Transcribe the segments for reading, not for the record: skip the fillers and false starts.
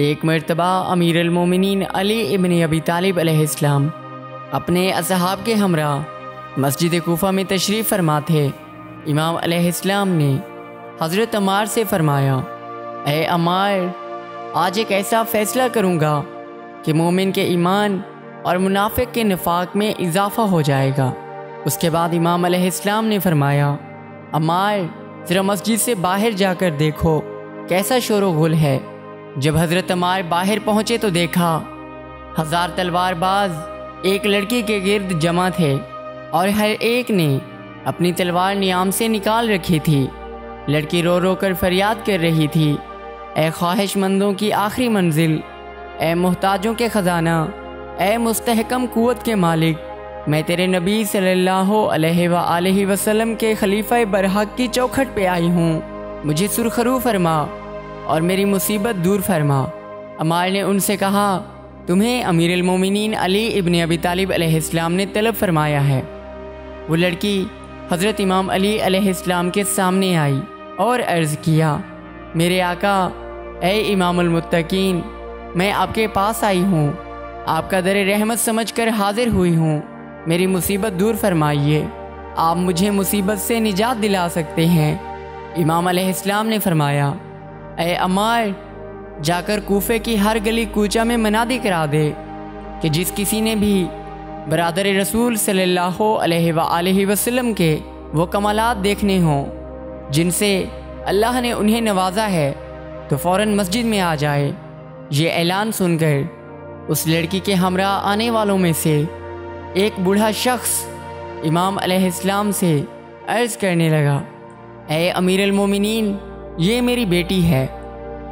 एक मरतबा अमीरुल मोमिनीन अली इब्न अबी तालिब अलैहिस्सलाम अपने असहाब के हमरा मस्जिद कूफा में तशरीफ़ फरमा थे। इमाम अलैहिस्सलाम ने हज़रत अम्मार से फ़रमाया, ए अम्मार, आज एक ऐसा फ़ैसला करूँगा कि मोमिन के ईमान और मुनाफिक के निफाक में इजाफ़ा हो जाएगा। उसके बाद इमाम अलैहिस्सलाम ने फ़रमाया, अम्मार, ज़रा मस्जिद से बाहर जाकर देखो कैसा शोरो गुल है। जब हज़रत अम्मार बाहर पहुँचे तो देखा 1000 तलवारबाज एक लड़की के गिर्द जमा थे और हर एक ने अपनी तलवार नियाम से निकाल रखी थी। लड़की रो रो कर फरियाद कर रही थी, ए ख्वाहिशमंदों की आखिरी मंजिल, ए मोहताजों के ख़जाना, ए मुस्तहकम कुव्वत के मालिक, मैं तेरे नबी सल्लल्लाहु अलैहि वसल्लम के खलीफा बरहक की चौखट पे आई हूँ। मुझे सुरखरू फरमा और मेरी मुसीबत दूर फरमा। अम्मार ने उनसे कहा, तुम्हें अमीरुल मोमिनीन अली इब्न अबी तालिब अलैहिस्सलाम ने तलब फरमाया है। वो लड़की हज़रत इमाम अली अलैहिस्सलाम के सामने आई और अर्ज़ किया, मेरे आका, ए इमामुल मुत्तकीन, मैं आपके पास आई हूँ, आपका दर रहमत समझकर हाजिर हुई हूँ। मेरी मुसीबत दूर फरमाइए, आप मुझे मुसीबत से निजात दिला सकते हैं। इमाम अलैहिस्सलाम ने फरमाया, ए अम्मार, जाकर कूफे की हर गली कूचा में मनादी करा दे कि जिस किसी ने भी बरादर रसूल सल्लल्लाहु अलैहि वसल्लम के वो कमालात देखने हों जिनसे अल्लाह ने उन्हें नवाजा है, तो फ़ौरन मस्जिद में आ जाए। ये ऐलान सुनकर उस लड़की के हमरा आने वालों में से एक बूढ़ा शख्स इमाम अलैहिस्सलाम से अर्ज़ करने लगा, ए अमीरुल मोमिनीन, ये मेरी बेटी है।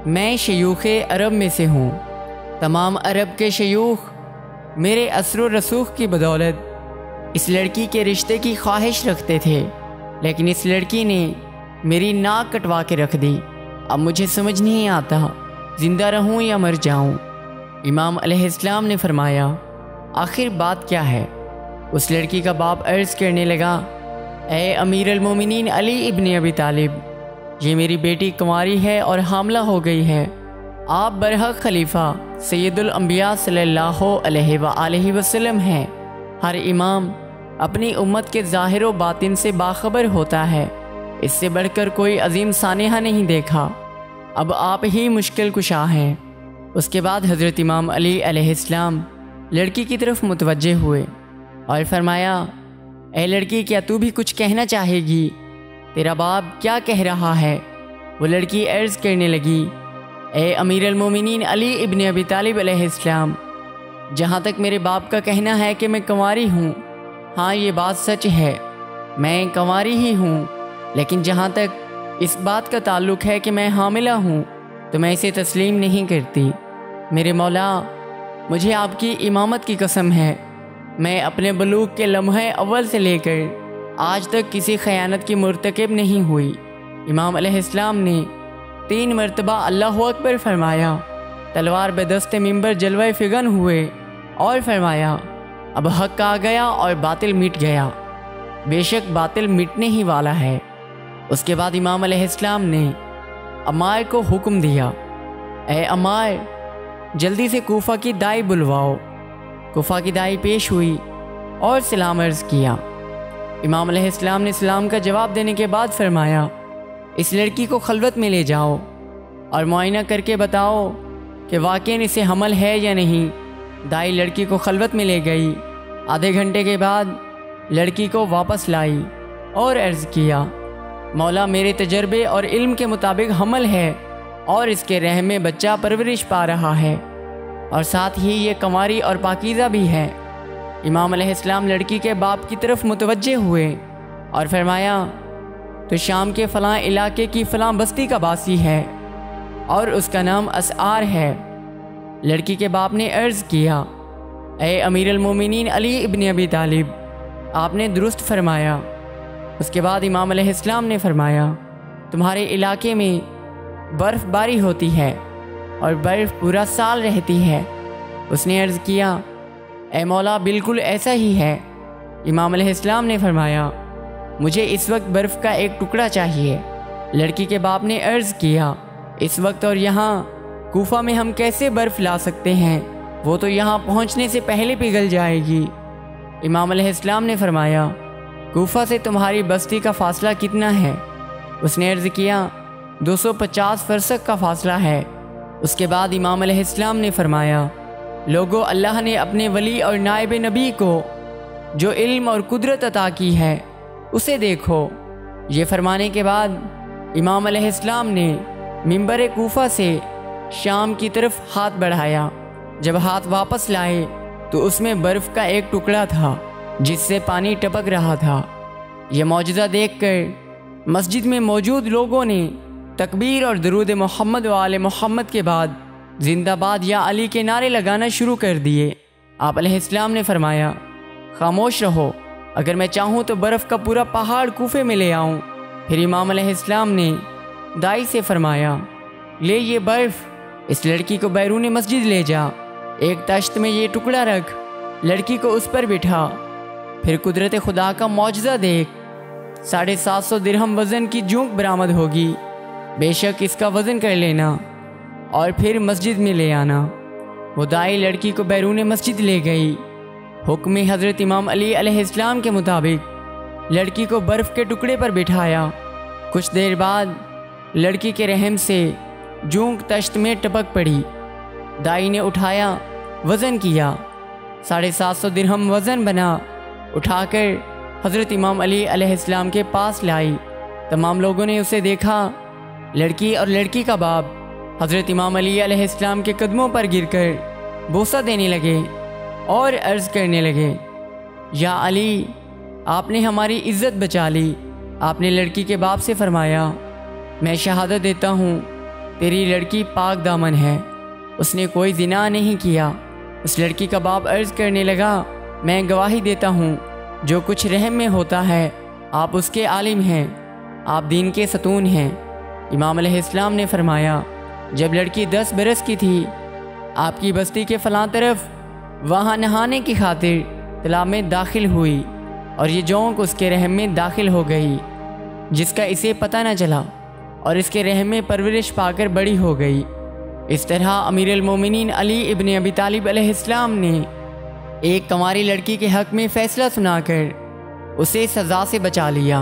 मैं शयूख़े अरब में से हूँ। तमाम अरब के शयूख़ मेरे असर रसूख़ की बदौलत इस लड़की के रिश्ते की ख्वाहिश रखते थे, लेकिन इस लड़की ने मेरी नाक कटवा के रख दी। अब मुझे समझ नहीं आता ज़िंदा रहूं या मर जाऊं। इमाम अलैहिस्सलाम ने फरमाया, आखिर बात क्या है? उस लड़की का बाप अर्ज़ करने लगा, ए अमीरुल मोमिनीन अली इब्न अबी तालिब, ये मेरी बेटी कुंवारी है और हामला हो गई है। आप बरहक खलीफा सैयदुल अंबिया सल्लल्लाहु अलैहि वसल्लम हैं। हर इमाम अपनी उम्मत के ज़ाहिर व बातिन से बाखबर होता है। इससे बढ़कर कोई अजीम सानेहा नहीं देखा। अब आप ही मुश्किल कुशा हैं। उसके बाद हज़रत इमाम अली अलैहिस्सलाम लड़की की तरफ मुतवज्जे हुए और फरमाया, ए लड़की, क्या तू भी कुछ कहना चाहेगी? तेरा बाप क्या कह रहा है? वो लड़की अर्ज़ करने लगी, ए अमीरुल मोमिनीन अली इब्न अबी तालिब अलैहिस्सलाम, जहाँ तक मेरे बाप का कहना है कि मैं कुंवारी हूँ, हाँ ये बात सच है, मैं कुंवारी ही हूँ, लेकिन जहाँ तक इस बात का ताल्लुक़ है कि मैं हामिला हूँ तो मैं इसे तस्लीम नहीं करती। मेरे मौला, मुझे आपकी इमामत की कसम है, मैं अपने बलूग़ के लम्हे अव्वल से लेकर आज तक किसी ख़यानत की मुर्तकिब नहीं हुई। इमाम अलैहिस्सलाम ने 3 मरतबा अल्लाहु अकबर फरमाया। तलवार बेदस्त मिंबर जलवे फिगन हुए और फरमाया, अब हक़ आ गया और बातिल मिट गया। बेशक बातिल मिटने ही वाला है। उसके बाद इमाम अलैहिस्सलाम ने अम्मार को हुक्म दिया, ए अम्मार, जल्दी से कूफा की दाई बुलवाओ। कूफा की दाई पेश हुई और सलाम अर्ज़ किया। इमाम अलैहिस्सलाम ने सलाम का जवाब देने के बाद फरमाया, इस लड़की को खलवत में ले जाओ और मुआयना करके बताओ कि वाक़ई इसे हमल है या नहीं। दाई लड़की को खलवत में ले गई। आधे घंटे के बाद लड़की को वापस लाई और अर्ज़ किया, मौला, मेरे तजर्बे और इल्म के मुताबिक हमल है और इसके रहम में बच्चा परवरिश पा रहा है और साथ ही ये कंवारी और पाकीज़ा भी है। इमाम अलैहिस्सलाम लड़की के बाप की तरफ मुतवज्जे हुए और फरमाया, तो शाम के फ़लाँ इलाके की फ़लाँ बस्ती का बासी है और उसका नाम असआर है। लड़की के बाप ने अर्ज़ किया, ए अमीरुल मोमिनीन अली इब्न अबी तालिब, आपने दुरुस्त फरमाया। उसके बाद इमाम अलैहिस्सलाम ने फरमाया, तुम्हारे इलाके में बर्फ़बारी होती है और बर्फ़ पूरा साल रहती है। उसने अर्ज़ किया, ए मौला, बिल्कुल ऐसा ही है। इमाम अलैहिस्सलाम ने फरमाया, मुझे इस वक्त बर्फ़ का एक टुकड़ा चाहिए। लड़की के बाप ने अर्ज़ किया, इस वक्त और यहाँ कूफा में हम कैसे बर्फ़ ला सकते हैं, वो तो यहाँ पहुँचने से पहले पिघल जाएगी। इमाम अलैहिस्सलाम ने फरमाया, कूफा से तुम्हारी बस्ती का फ़ासला कितना है? उसने अर्ज़ किया, 250 फरसक का फ़ासला है। उसके बाद इमाम अलैहिस्सलाम ने फरमाया, लोगों, अल्लाह ने अपने वली और नायब नबी को जो इल्म और कुदरत अता की है उसे देखो। ये फरमाने के बाद इमाम अलैहिस्सलाम ने मिंबर कूफा से शाम की तरफ हाथ बढ़ाया। जब हाथ वापस लाए तो उसमें बर्फ़ का एक टुकड़ा था जिससे पानी टपक रहा था। यह मौजज़ा देखकर मस्जिद में मौजूद लोगों ने तकबीर और दरूद मोहम्मद व आले मोहम्मद के बाद जिंदाबाद या अली के नारे लगाना शुरू कर दिए। आप अलैहिस्सलाम ने फरमाया, खामोश रहो, अगर मैं चाहूँ तो बर्फ़ का पूरा पहाड़ कूफे में ले आऊँ। फिर इमाम अलैहिस्सलाम ने दाई से फरमाया, ले ये बर्फ़, इस लड़की को बैरून मस्जिद ले जा, एक तश्त में ये टुकड़ा रख, लड़की को उस पर बिठा। फिर कुदरत खुदा का मौजज़ा देख, 750 दिरहम वज़न की जूंक बरामद होगी, बेशक इसका वज़न कर लेना और फिर मस्जिद में ले आना। वो दाई लड़की को बैरून मस्जिद ले गई। हुक्म हज़रत इमाम अली अलैहिस्सलाम के मुताबिक लड़की को बर्फ़ के टुकड़े पर बिठाया। कुछ देर बाद लड़की के रहम से जूंक तश्त में टपक पड़ी। दाई ने उठाया, वज़न किया, 750 दिरहम वज़न बना। उठाकर हज़रत इमाम अली अलैहिस्सलाम के पास लाई। तमाम लोगों ने उसे देखा। लड़की और लड़की का बाप हज़रत इमाम अली अलैहिस्सलाम के कदमों पर गिरकर बोसा देने लगे और अर्ज़ करने लगे, या अली, आपने हमारी इज़्ज़त बचा ली। आपने लड़की के बाप से फरमाया, मैं शहादत देता हूँ तेरी लड़की पाक दामन है, उसने कोई ज़िना नहीं किया। उस लड़की का बाप अर्ज़ करने लगा, मैं गवाही देता हूँ जो कुछ रहम में होता है आप उसके आलिम हैं, आप दीन के सतून हैं। इमाम अलैहिस्सलाम ने फरमाया, जब लड़की 10 बरस की थी, आपकी बस्ती के फलां तरफ वहाँ नहाने की खातिर तालाब में दाखिल हुई और ये जोंक उसके रहम में दाखिल हो गई, जिसका इसे पता न चला और इसके रहम में परवरिश पाकर बड़ी हो गई। इस तरह अमीरुल मोमिनीन अली इब्न अबी तालिब अलैहिस्सलाम ने एक कंवारी लड़की के हक़ में फ़ैसला सुनाकर उसे सज़ा से बचा लिया।